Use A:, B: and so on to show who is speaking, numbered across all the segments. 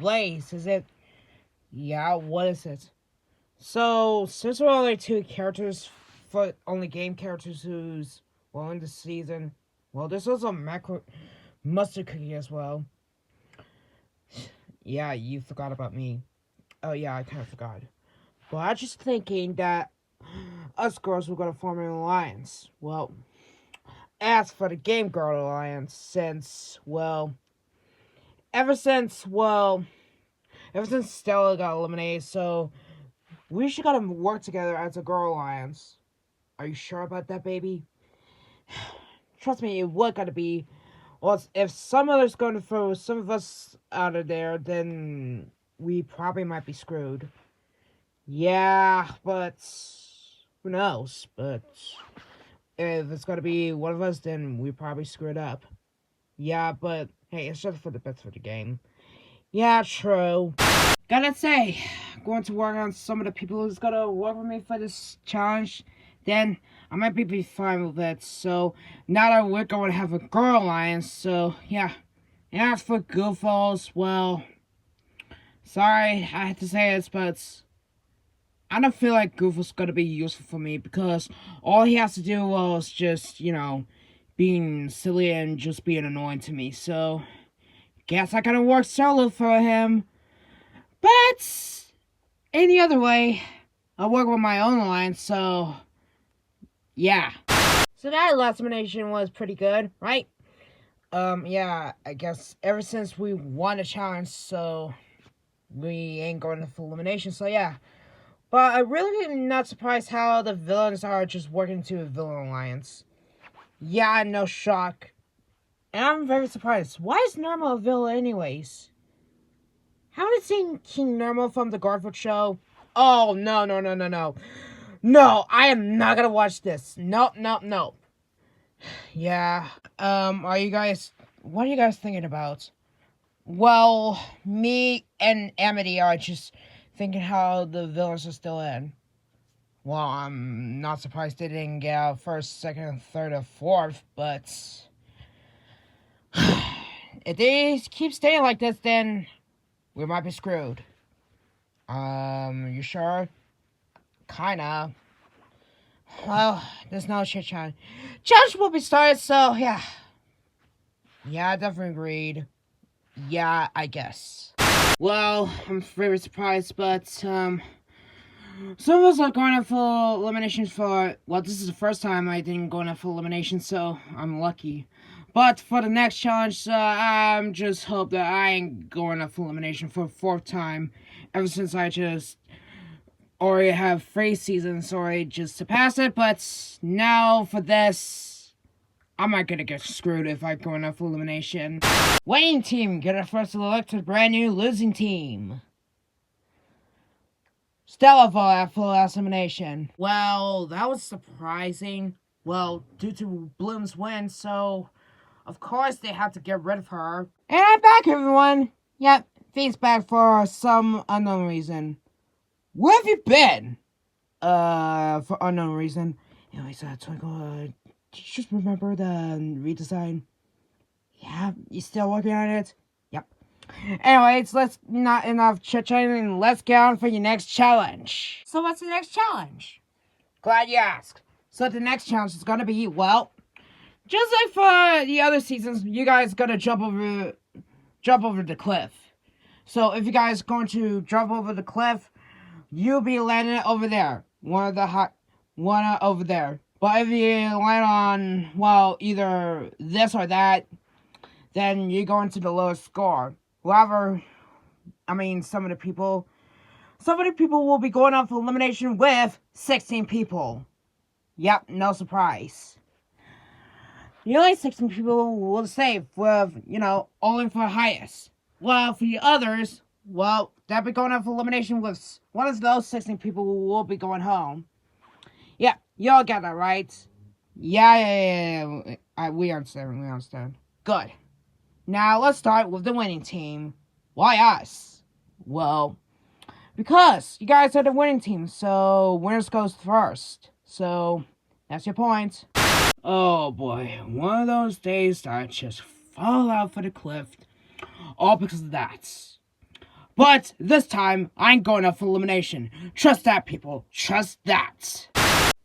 A: Blaze, is it? Yeah, what is it? So, since we're only two characters, for only game characters who's, well, in the season, well, there's also macro mustard cookie as well. Yeah, you forgot about me. Oh, yeah, I kind of forgot. But I was just thinking that us girls were going to form an alliance. Well, as for the Game Girl Alliance, ever since, well, ever since Stella got eliminated, so we should gotta work together as a girl alliance. Are you sure about that, baby? Trust me, it would gotta be. Well, if some others going to throw some of us out of there, then we probably might be screwed. Yeah, but who knows? But if it's gonna be one of us, then we probably screwed up. Yeah, but hey, it's just for the best for the game. Yeah, true. Gotta say, going to work on some of the people who's gonna work with me for this challenge, then I might be fine with it. So now that we're going to have a girl alliance, so yeah. And as for Goofballs, well, sorry I had to say this, but I don't feel like Goofballs gonna be useful for me because all he has to do was just, being silly and just being annoying to me. So guess I gotta work solo for him. But any other way, I work with my own alliance, so yeah. So that last elimination was pretty good, right? Yeah, I guess ever since we won a challenge, so we ain't going to full elimination, so yeah. But I really am not surprised how the villains are just working to a villain alliance. Yeah, no shock. And I'm very surprised. Why is Normal a villain anyways? Haven't seen King Normal from the Garfield show? Oh, no. No, I am not gonna watch this. No. Yeah, what are you guys thinking about? Well, me and Amity are just thinking how the villains are still in. Well, I'm not surprised they didn't get out first, second, third, or fourth, but if they keep staying like this, then we might be screwed. You sure? Kinda. Well, there's no chit chat. Challenge will be started, so yeah. Yeah, I definitely agreed. Yeah, I guess. Well, I'm very surprised, but some of us are going out for eliminations for, well, this is the first time I didn't go out for elimination, so I'm lucky. But for the next challenge, I'm just hope that I ain't going out for elimination for a fourth time, ever since I just already have 3 seasons already just to pass it, but now for this, I'm not gonna get screwed if I go enough elimination. Winning team, get a first elected brand new losing team. Stella fall after last elimination. Well, that was surprising. Well, due to Bloom's win, so of course they had to get rid of her. And I'm back, everyone. Yep, Fate's back for some unknown reason. Where have you been? For unknown reason. Anyways, Twinkle, did you just remember the redesign? Yeah, you still working on it? Yep. Anyways, let's not enough chit-chatting and let's get on for your next challenge. So what's the next challenge? Glad you asked. So the next challenge is gonna be, well, just like for the other seasons, you guys gotta jump over the cliff. So if you guys going to jump over the cliff, you'll be landing over there. One over there. But if you land on, well, either this or that, then you're going to the lowest score. Some of the people will be going off elimination with 16 people. Yep, no surprise. The only 16 people will save with, only for highest. Well, for the others, well, they'll be going off elimination with one of those 16 people who will be going home. Yeah, you all get that, right? Yeah. We understand. Good. Now, let's start with the winning team. Why us? Well, because you guys are the winning team, so winners goes first. So, that's your point. Oh boy, one of those days that I just fall out for the cliff. All because of that. But this time, I ain't going up for elimination. Trust that, people. Trust that.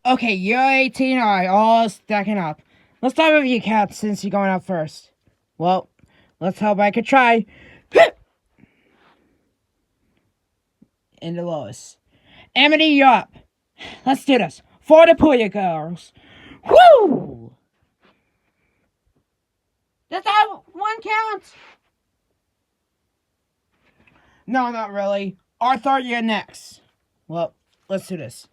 A: Okay, you're 18, alright, all stacking up. Let's start with you, Cat, since you're going out first. Well, let's hope I could try. In the lowest. Amity, you're up. Let's do this. For the Puya girls. Woo! Does that one count? No, not really. Arthur, you're next. Well, let's do this.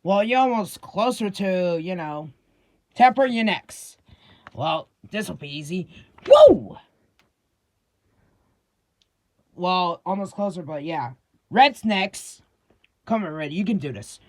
A: Well, you're almost closer to, Temper, you're next. Well, this'll be easy. Woo! Well, almost closer, but yeah. Red's next. Come on, Red, you can do this.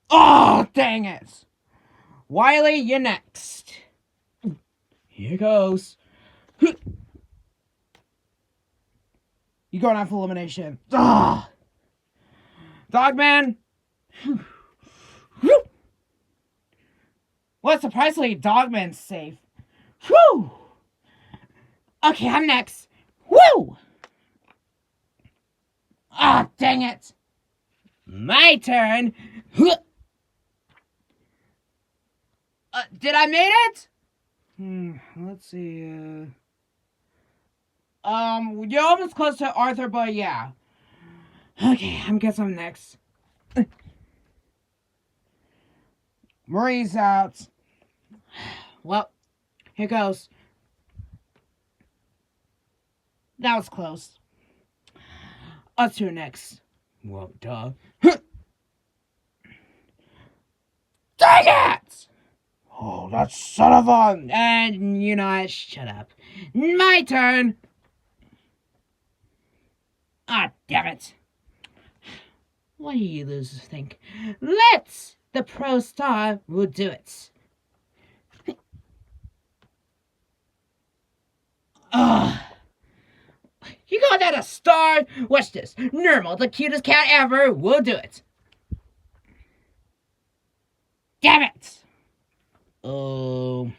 A: Oh, dang it! Wiley, you're next. Here goes. You going out for elimination. Ah! Dogman. Well, surprisingly, Dogman's safe. Whew! Okay, I'm next. Woo! Ah, dang it. My turn. Did I made it? Let's see. You're almost close to Arthur, but yeah. Okay, I guess I'm next. Marie's out. Well, here goes. That was close. Us two next. Well, duh. Dang it! Oh, that son of a... And, shut up. My turn. Ah, damn it. What do you losers think? Let's the pro star will do it. Ugh. You call that a star? Watch this. Normal, the cutest cat ever, will do it. Damn it! Oh.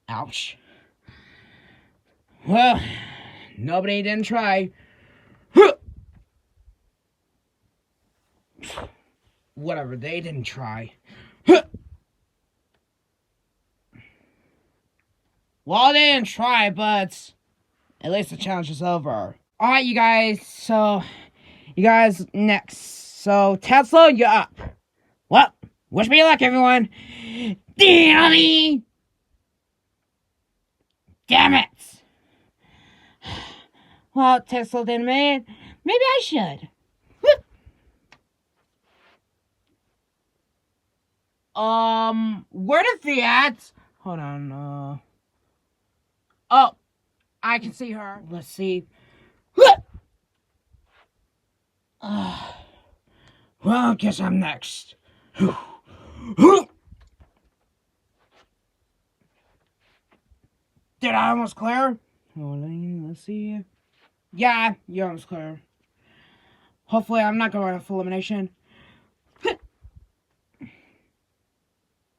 A: Ouch. Well, nobody didn't try. Whatever, they didn't try. Well, they didn't try, but at least the challenge is over. Alright, you guys, so you guys next. So, Tesla, you're up. Well, wish me luck, everyone. Damn it. Well, Tesla didn't make it. Maybe I should. Where did the ads? Hold on, Oh, I can see her. Let's see. Well, I guess I'm next. Did I almost clear? Hold on, let's see. Yeah, you're almost clear. Hopefully I'm not going to full elimination.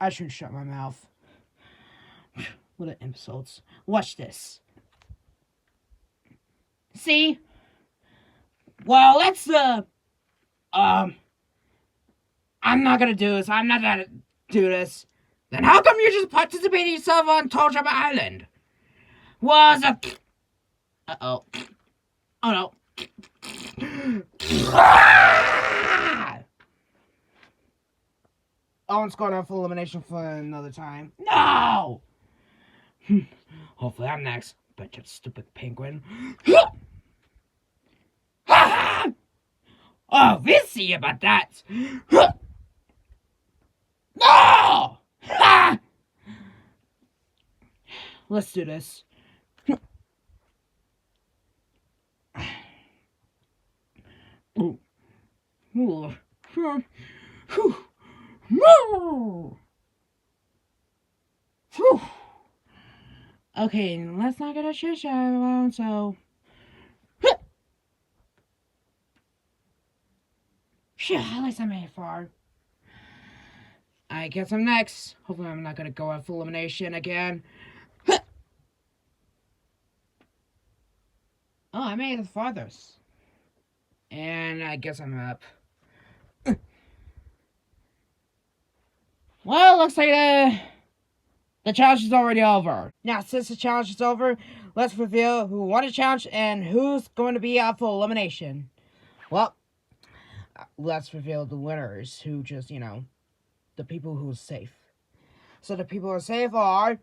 A: I should shut my mouth. What an insults. Watch this. See? Well, let's, I'm not gonna do this. I'm not gonna do this. Then how come you're just participating yourself on Toljama Island? Was a... Uh-oh. Oh, no. Owen's going out for elimination for another time. No! Hopefully I'm next. Bunch of stupid penguin. Oh, we'll see about that. No! Let's do this. Okay, let's not get a shit show around, so... Phew, at least I made it far. I I guess I'm next. Hopefully I'm not gonna go out for elimination again. Oh, I made it farthest. And I guess I'm up. Well, looks like the challenge is already over. Now, since the challenge is over, let's reveal who won the challenge and who's going to be out for elimination. Well, let's reveal the winners, who just, the people who are safe. So the people who are safe are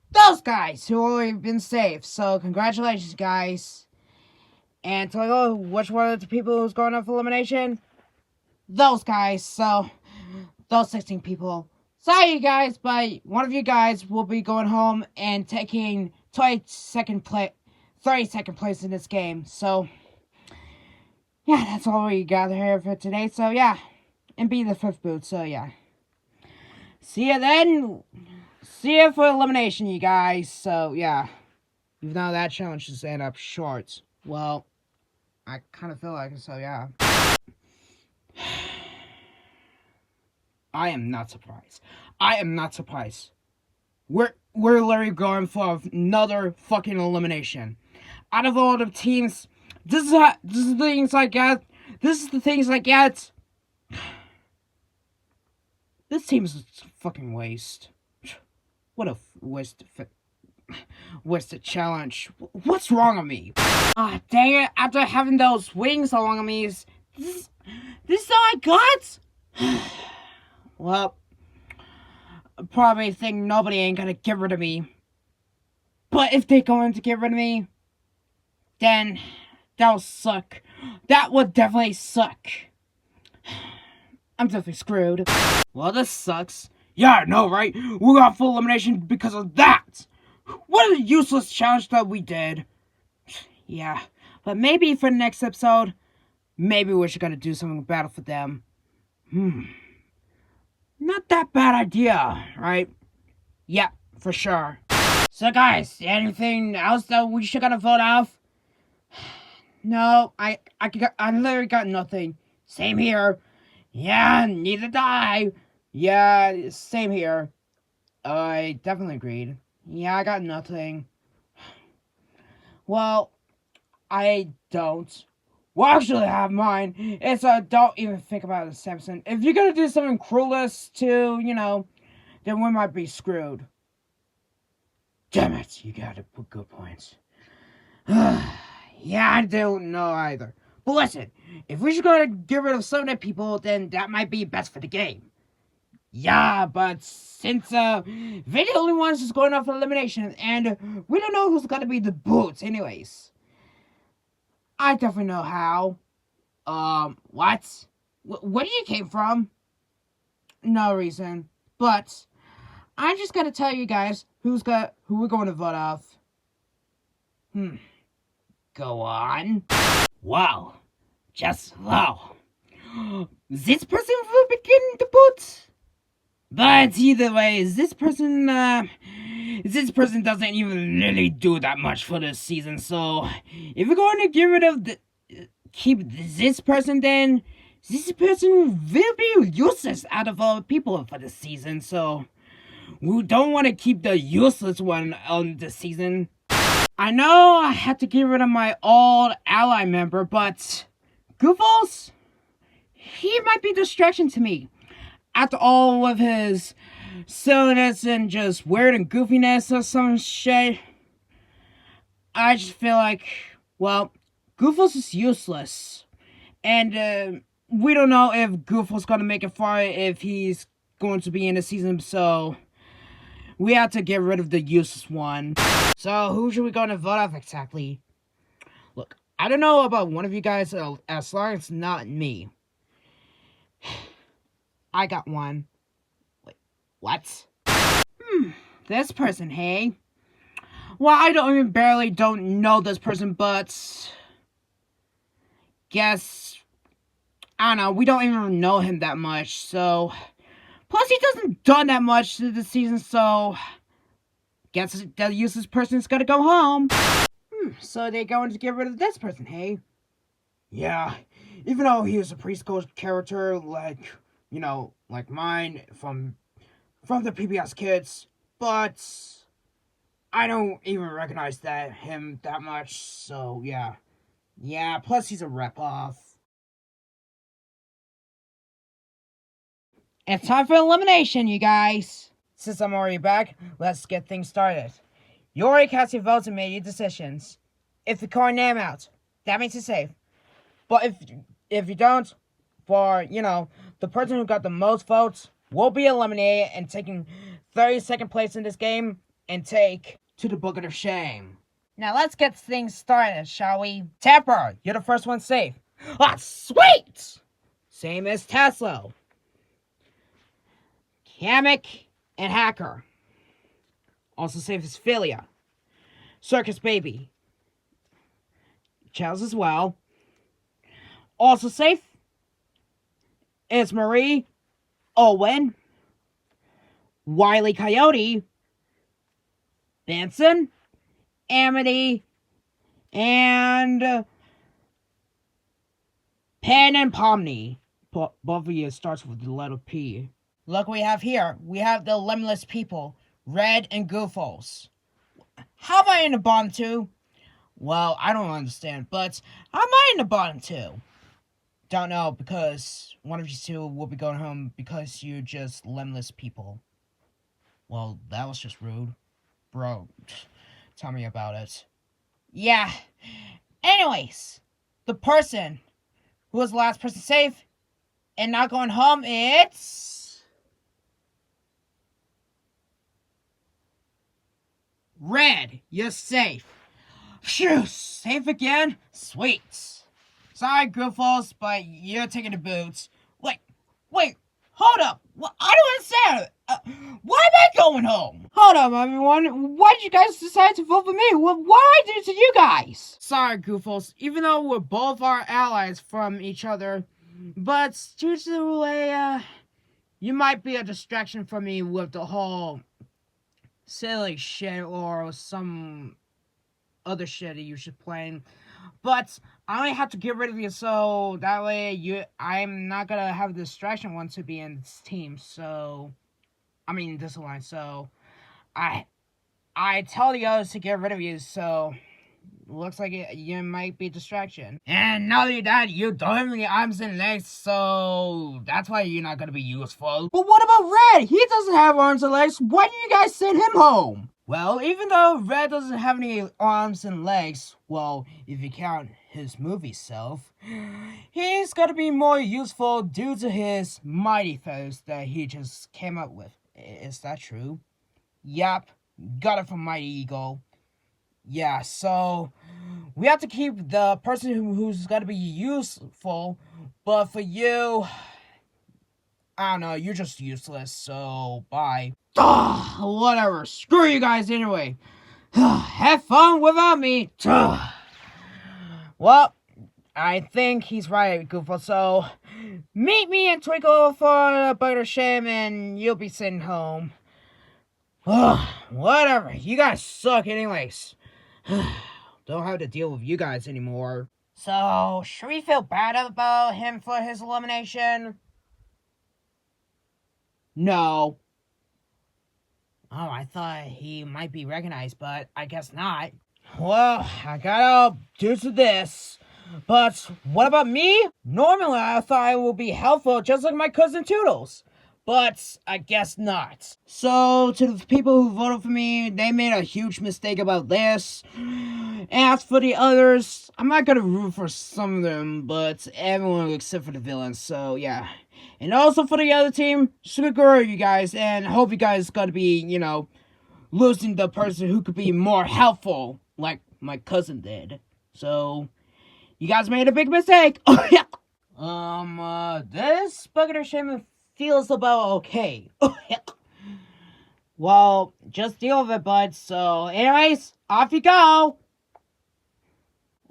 A: those guys who already been safe. So congratulations, guys. And to go, which one of the people who's going up for elimination? Those guys. So those 16 people. Sorry, you guys, but one of you guys will be going home and taking 32nd place, 32nd place in this game. So yeah, that's all we got here for today. So yeah, and be the 5th boot. So yeah, see ya then. See ya for elimination, you guys. So yeah, even though that challenge just ended up short. Well, I kind of feel like it. So yeah. I am not surprised. I am not surprised. We're literally going for another fucking elimination. Out of all the teams, this is the things I get. This is the things I get. This team is a fucking waste. What a wasted challenge. What's wrong with me? Ah, dang it! After having those wings along me, this is all I got. Well, I probably think nobody ain't gonna get rid of me. But if they're going to get rid of me, then that'll suck. That would definitely suck. I'm definitely screwed. Well, this sucks. Yeah, I know, right? We got full elimination because of that. What a useless challenge that we did. Yeah, but maybe for the next episode, maybe we're just gonna do something better for them. Not that bad idea, right? Yeah, for sure. So guys, anything else that we should gotta vote off? No, I literally got nothing. Same here. Yeah, neither did I. Yeah, same here. I definitely agreed. Yeah, I got nothing. Well, I don't. Well, actually, I have mine. It's don't even think about it, Samson. If you're gonna do something cruelest to, then we might be screwed. Damn it, you got a good point. Yeah, I don't know either. But listen, if we're just gonna get rid of some of the people, then that might be best for the game. Yeah, but since they're the only ones who's going off for elimination, and we don't know who's gonna be the boots anyways. I definitely know how. What? Where did you came from? No reason. But I just gotta tell you guys who we're going to vote off. Go on. Wow. Just wow. This person will begin the boot. But either way, this person doesn't even really do that much for this season. So if we're going to get rid of keep this person, then this person will be useless out of all people for this season. So we don't want to keep the useless one on the season. I know I had to get rid of my old ally member, but Goofballs, he might be a distraction to me. After all of his silliness and just weird and goofiness or some shit, I just feel like, well, Goofballs is useless. And we don't know if Goofballs gonna make it far if he's going to be in the season, so we have to get rid of the useless one. So who should we go to vote off exactly? Look, I don't know about one of you guys as long as it's not me. I got one. Wait, what? This person, hey? Well, I don't know this person, but guess, I don't know, we don't even know him that much, so plus he doesn't done that much this season, so guess the useless person's gonna go home. So they're going to get rid of this person, hey? Yeah, even though he was a preschool character, like, like mine from from the PBS Kids, but I don't even recognize him that much, so yeah. Yeah, plus he's a rep-off. It's time for elimination, you guys. Since I'm already back, let's get things started. You already cast your votes and made your decisions. If you call your name out, that means you're safe. But if you don't, the person who got the most votes will be eliminated and taking 32nd place in this game and take to the bucket of shame. Now let's get things started, shall we? Temper, you're the first one safe. Ah, sweet! Same as Tesla. Kamek and Hacker. Also safe as Philia. Circus Baby. Charles as well. Also safe is Marie, Owen, Wiley Coyote, Benson, Amity, and Pen and Pomni. Both of you starts with the letter P. Look what we have here. We have the Lemless people, Red and Goofles. How am I in the bottom two? Well, I don't understand, but how am I in the bottom two? Don't know, because one of you two will be going home because you're just lemless people. Well, that was just rude. Bro, tell me about it. Yeah. Anyways, the person who was the last person safe and not going home, it's Red. You're safe. Phew, safe again? Sweet. Sorry, Goofballs, but you're taking the boots. Wait, hold up. I don't understand. Why am I going home? Hold up, everyone. Why did you guys decide to vote for me? What did I do to you guys? Sorry, Goofballs. Even though we're both our allies from each other, but due to the way, you might be a distraction for me with the whole silly shit or some other shit that you should play. But I only have to get rid of you so that way I'm not gonna have a distraction once to be in this team. So, I mean this alliance. So, I tell the others to get rid of you. So, looks like you might be a distraction. And not only that, you don't have any arms and legs. So that's why you're not gonna be useful. But what about Red? He doesn't have arms and legs. Why did you guys send him home? Well, even though Red doesn't have any arms and legs, well, if you count his movie self, he's gotta be more useful due to his mighty feathers that he just came up with. Is that true? Yup, got it from Mighty Eagle. Yeah, so we have to keep the person who's gotta be useful, but for you, I don't know, you're just useless, so bye. Whatever, screw you guys anyway. Have fun without me. Well, I think he's right, Goofball, so meet me in Twinkle for a butter shame and you'll be sitting home. Whatever, you guys suck anyways. Don't have to deal with you guys anymore. So, should we feel bad about him for his elimination? No. Oh, I thought he might be recognized, but I guess not. Well, I got out due to this. But what about me? Normally, I thought it would be helpful just like my cousin Toodles. But I guess not. So, to the people who voted for me, they made a huge mistake about this. As for the others, I'm not gonna root for some of them, but everyone except for the villains, so yeah. And also for the other team, sugar you guys, and hope you guys gotta be, losing the person who could be more helpful, like my cousin did. So, you guys made a big mistake. This bucket of shame feels about okay. Well, just deal with it, bud. So, anyways, off you go.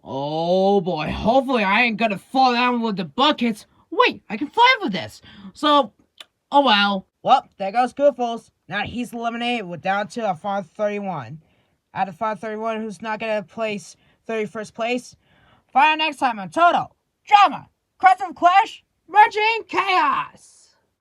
A: Oh boy, hopefully I ain't gonna fall down with the buckets. Wait, I can fly with this. So, oh well. Well, there goes Goofles. Now he's eliminated. We're down to a 531. Out of 531, who's not gonna place 31st place? Find out next time on Total Drama Crash of Clash Merging Chaos.